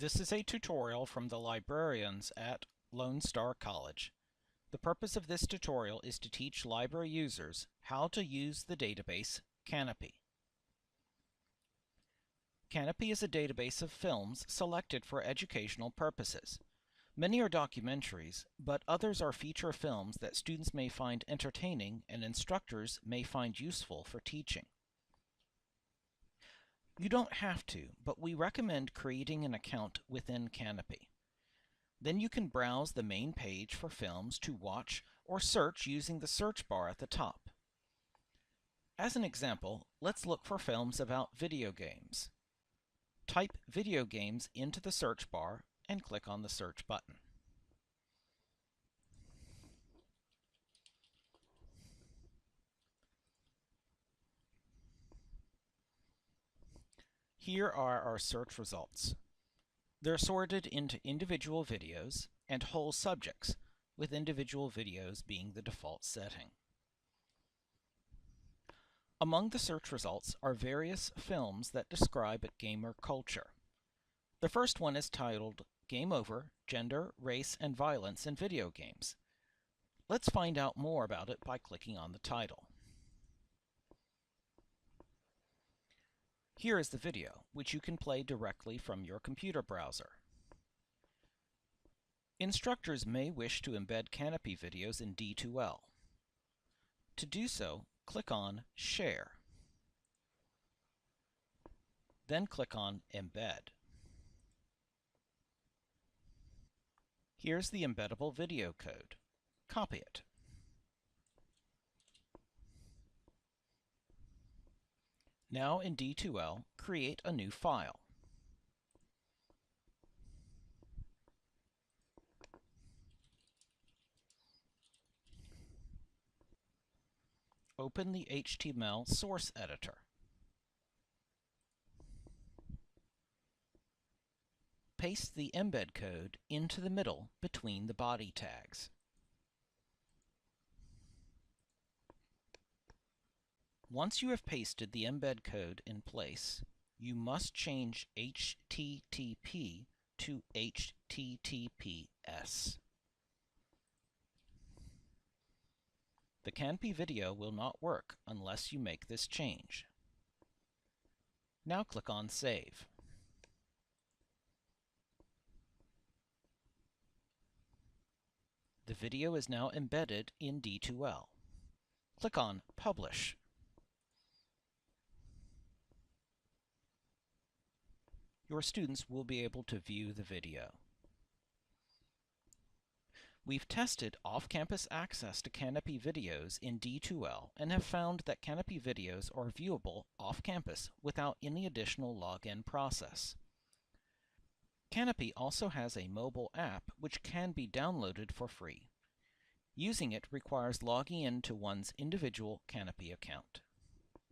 This is a tutorial from the librarians at Lone Star College. The purpose of this tutorial is to teach library users how to use the database Kanopy. Kanopy is a database of films selected for educational purposes. Many are documentaries, but others are feature films that students may find entertaining and instructors may find useful for teaching. You don't have to, but we recommend creating an account within Kanopy. Then you can browse the main page for films to watch or search using the search bar at the top. As an example, let's look for films about video games. Type video games into the search bar and click on the search button. Here are our search results. They're sorted into individual videos and whole subjects, with individual videos being the default setting. Among the search results are various films that describe gamer culture. The first one is titled Game Over: Gender, Race, and Violence in Video Games. Let's find out more about it by clicking on the title. Here is the video, which you can play directly from your computer browser. Instructors may wish to embed Kanopy videos in D2L. To do so, click on Share. Then click on Embed. Here's the embeddable video code. Copy it. Now in D2L, create a new file. Open the HTML source editor. Paste the embed code into the middle between the body tags. Once you have pasted the embed code in place, you must change HTTP to HTTPS. The Kanopy video will not work unless you make this change. Now click on Save. The video is now embedded in D2L. Click on Publish. Your students will be able to view the video. We've tested off-campus access to Kanopy videos in D2L and have found that Kanopy videos are viewable off-campus without any additional login process. Kanopy also has a mobile app which can be downloaded for free. Using it requires logging into one's individual Kanopy account.